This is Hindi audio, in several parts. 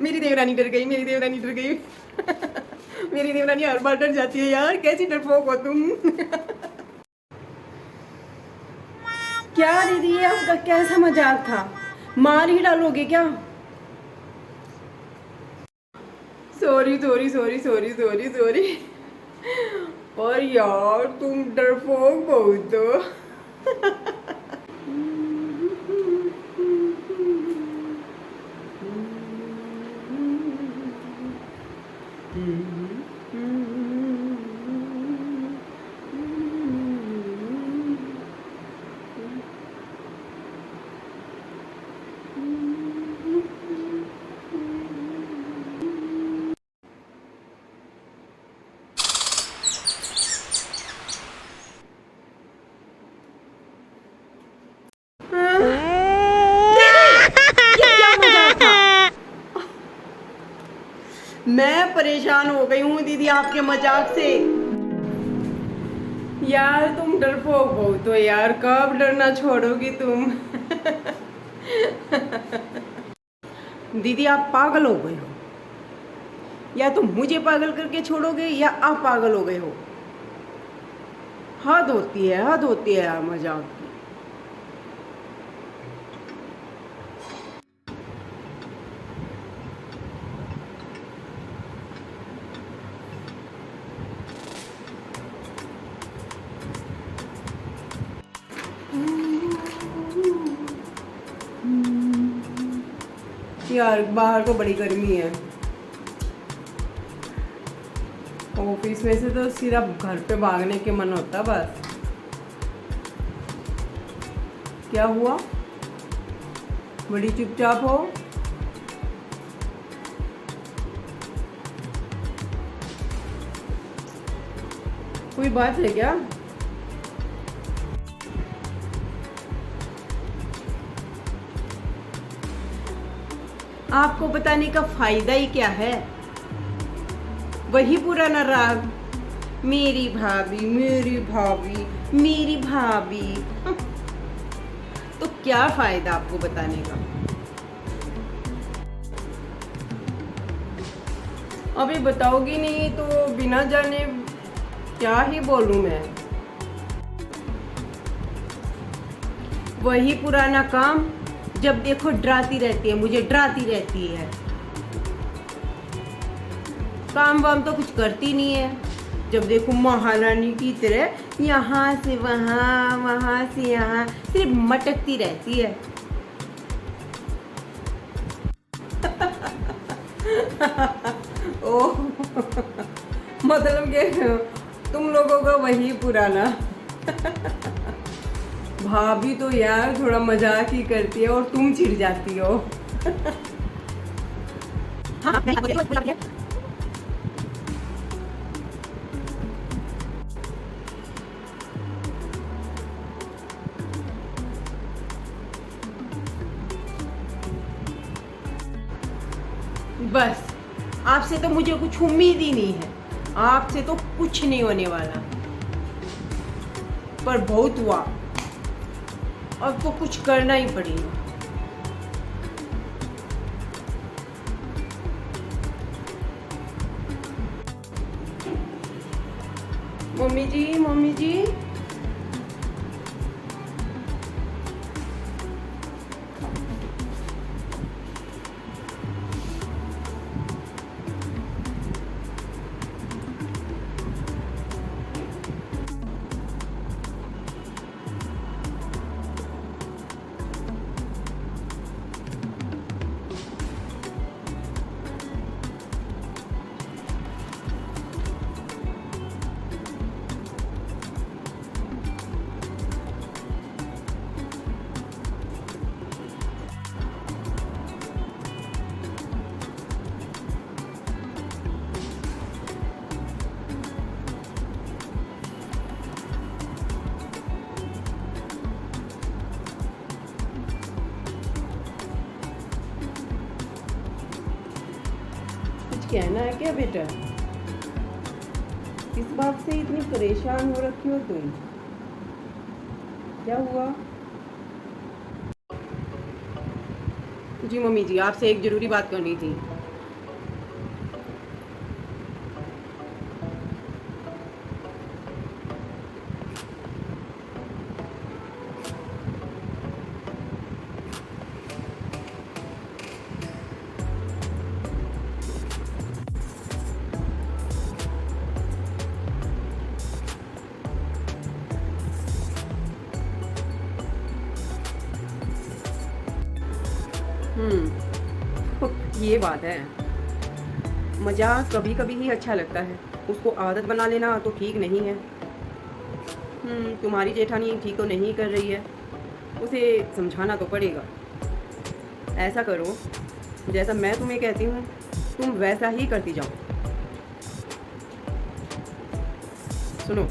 मेरी देवरानी डर गई, मेरी देवरानी डर गई। मेरी देवरानी हर बार डर जाती है यार, कैसी डरपोक हो तुम। क्या दीदी, ये आपका कैसा मजाक था? मार ही डालोगे क्या? Sorry sorry sorry sorry sorry sorry. और यार तुम डरपोक बहुत हो। मैं परेशान हो गई हूँ दीदी आपके मजाक से। यार तुम डरपोक बहुत हो यार, कब डरना छोड़ोगी तुम? दीदी आप पागल हो गए हो, या तुम मुझे पागल करके छोड़ोगे या आप पागल हो गए हो। हद होती है, हद होती है यार मजाक की। यार बाहर तो बड़ी गर्मी है, ऑफिस में से तो सिर्फ घर पे भागने के मन होता बस। क्या हुआ, बड़ी चुपचाप हो? कोई बात है क्या? आपको बताने का फायदा ही क्या है? वही पुराना राग, मेरी भाभी मेरी भाभी मेरी भाभी। तो क्या फायदा आपको बताने का? अभी बताओगी नहीं तो बिना जाने क्या ही बोलूं मैं। वही पुराना काम, जब देखो डराती रहती है, मुझे डराती रहती है। काम वाम तो कुछ करती नहीं है, जब देखो महारानी की तरह यहाँ से वहाँ वहाँ से यहाँ सिर्फ मटकती रहती है। ओह, मतलब कि तुम लोगों का वही पुराना। भाभी तो यार थोड़ा मजाक ही करती है और तुम चिढ़ जाती हो। हाँ, बस आपसे तो मुझे कुछ उम्मीद ही नहीं है, आपसे तो कुछ नहीं होने वाला। पर बहुत हुआ, अब तो कुछ करना ही पड़ेगा। मम्मी जी, मम्मी जी। कहना है क्या बेटा? किस बात से इतनी परेशान हो रखी हो तुम? क्या हुआ? जी मम्मी जी, आपसे एक ज़रूरी बात करनी थी। तो ये बात है, मज़ाक कभी कभी ही अच्छा लगता है, उसको आदत बना लेना तो ठीक नहीं है। तुम्हारी जेठानी ठीक तो नहीं कर रही है, उसे समझाना तो पड़ेगा। ऐसा करो, जैसा मैं तुम्हें कहती हूँ तुम वैसा ही करती जाओ। सुनो,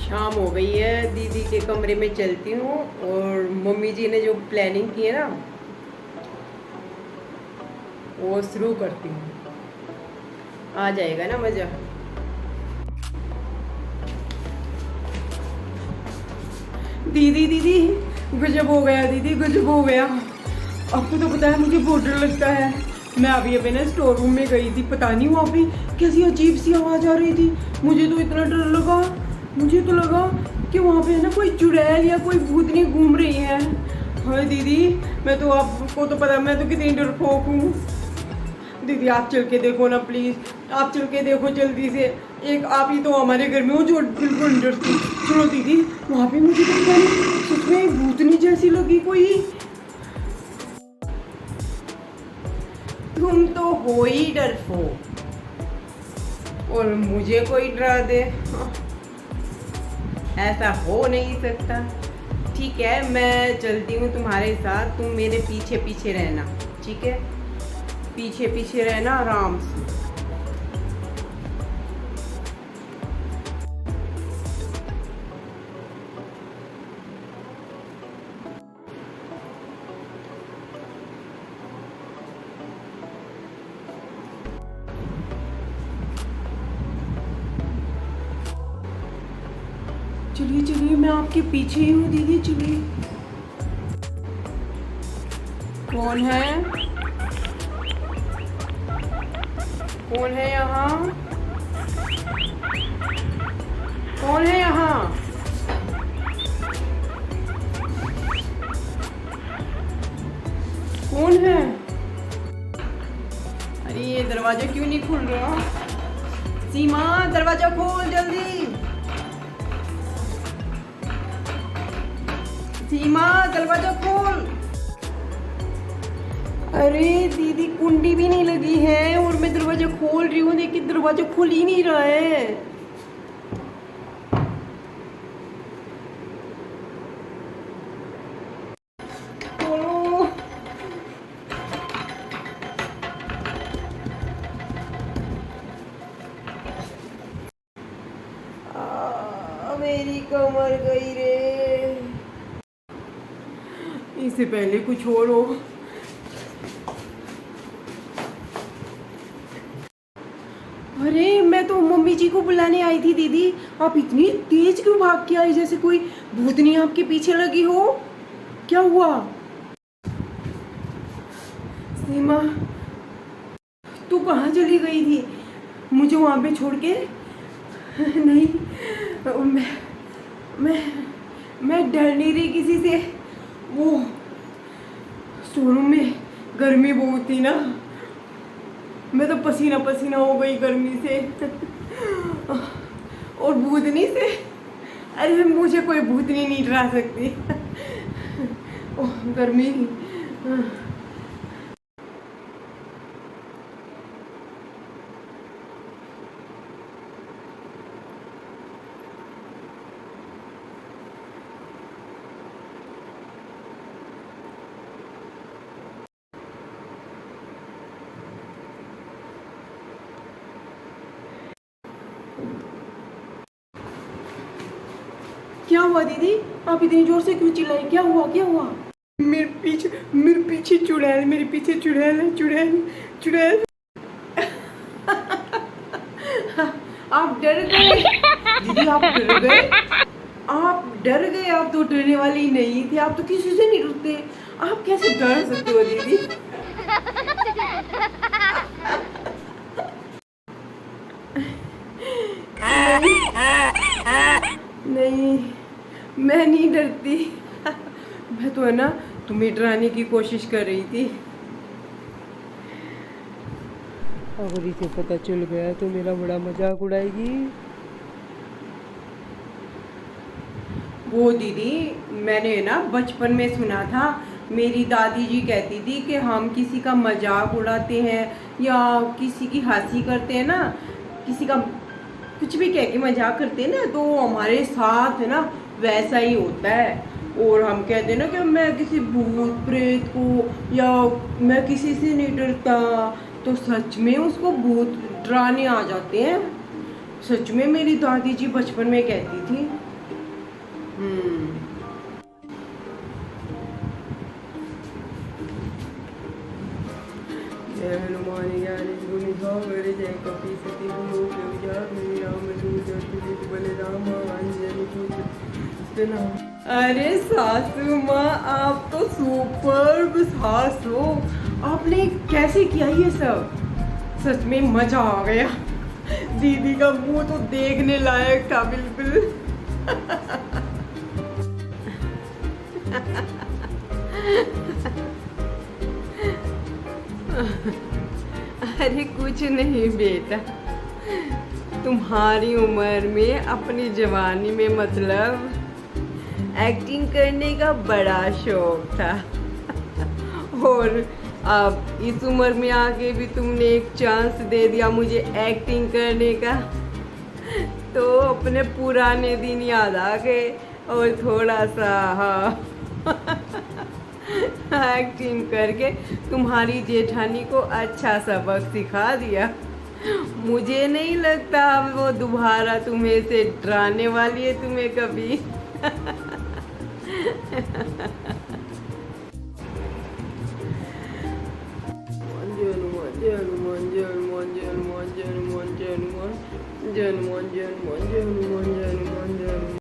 शाम हो गई है, दीदी के कमरे में चलती हूँ और मम्मी जी ने जो प्लानिंग की है ना वो शुरू करती हूँ। आ जाएगा ना मज़ा। दीदी दीदी, गजब हो गया दीदी, गजब हो गया। आपको तो पता है मुझे बहुत डर लगता है। मैं अभी ना स्टोर रूम में गई थी, पता नहीं वहाँ पे कैसी अजीब सी आवाज़ आ रही थी। मुझे तो इतना डर लगा, मुझे तो लगा कि वहाँ पे ना कोई चुड़ैल या कोई भूतनी घूम रही है। हाँ दीदी, मैं तो, आपको तो पता है मैं तो कितनी डरपोक हूँ। दीदी आप चल के देखो ना प्लीज़, आप चल के देखो जल्दी से। एक आप ही तो हमारे घर में हो जो बिल्कुल डरती। चलो दीदी, वहाँ पे मुझे तो पता नहीं सच में भूतनी जैसी लगी कोई। तुम तो हो ही डरपोक और मुझे कोई डरा दे, ऐसा हो नहीं सकता। ठीक है, मैं चलती हूँ तुम्हारे साथ, तुम मेरे पीछे पीछे रहना, ठीक है? पीछे पीछे रहना आराम से। चलिए चलिए, मैं आपके पीछे ही हूँ दीदी, चलिए। कौन है, कौन है यहाँ, कौन है यहाँ? कौन है? अरे ये दरवाजा क्यों नहीं खुल रहा? सीमा, दरवाजा खोल जल्दी। सीमा, दरवाजा खोल। अरे दीदी, कुंडी भी नहीं लगी है और मैं दरवाजा खोल रही हूँ, लेकिन दरवाजा खुल ही नहीं रहा है। खोलो। मेरी कमर गई रे। इससे पहले कुछ और हो। अरे मैं तो मम्मी जी को बुलाने आई थी दीदी, आप इतनी तेज क्यों भाग के आई, जैसे कोई भूतनी आपके पीछे लगी हो? क्या हुआ? सीमा, तू कहाँ चली गई थी मुझे वहाँ पे छोड़ के? नहीं, मैं मैं डर नहीं रही किसी से। वो शोरूम में गर्मी बहुत थी ना, मैं तो पसीना पसीना हो गई गर्मी से और भूतनी से। अरे मुझे कोई भूतनी नहीं डरा सकती। ओह गर्मी। क्या हुआ दीदी, आप इतनी जोर से क्यों चिल्लाई? क्या हुआ, क्या हुआ? मेरे पीछे चुड़ैल, मेरे पीछे चुड़ैल है, चुड़ैल चुड़ैल। आप डर गए दीदी, आप डर गए, आप डर गए। आप तो डरने वाले ही नहीं थे, आप तो किसी से नहीं डरते, आप कैसे डर सकते हो दीदी। नहीं, मैं नहीं डरती। मैं तो है ना तुम्हें डराने की कोशिश कर रही थी। अगर इसे पता चल गया तो मेरा बड़ा मजाक उड़ाएगी। वो दीदी, मैंने ना बचपन में सुना था, मेरी दादी जी कहती थी कि हम किसी का मजाक उड़ाते हैं या किसी की हंसी करते हैं ना, किसी का कुछ भी कह के मजाक करते हैं ना, तो हमारे साथ है ना वैसा ही होता है। और हम कहते हैं ना कि मैं किसी भूत प्रेत को या मैं किसी से नहीं डरता, तो सच में उसको भूत डराने आ जाते हैं। सच में मेरी दादी जी बचपन में कहती थी। जय हनुमान ज्ञान गुण सागर जय कपि सति लोक विद्याधर राम दूत तुलित बलराम अंजनी पुत्र। अरे सासू माँ, आप तो सुपर सास हो, आपने कैसे किया ये सब, सच में मजा आ गया। दीदी का मुंह तो देखने लायक था बिल्कुल। अरे कुछ नहीं बेटा, तुम्हारी उम्र में अपनी जवानी में मतलब एक्टिंग करने का बड़ा शौक था। और अब इस उम्र में आके भी तुमने एक चांस दे दिया मुझे एक्टिंग करने का, तो अपने पुराने दिन याद आ गए और थोड़ा सा एक्टिंग करके तुम्हारी जेठानी को अच्छा सबक सिखा दिया। मुझे नहीं लगता अब वो दोबारा तुम्हें से डराने वाली है तुम्हें कभी। जय हनुमान जय हनुमान जय हनुमान जय हनुमान जय हनुमान जय हनुमान जय हनुमान जय हनुमान जय हनुमान जय हनुमान।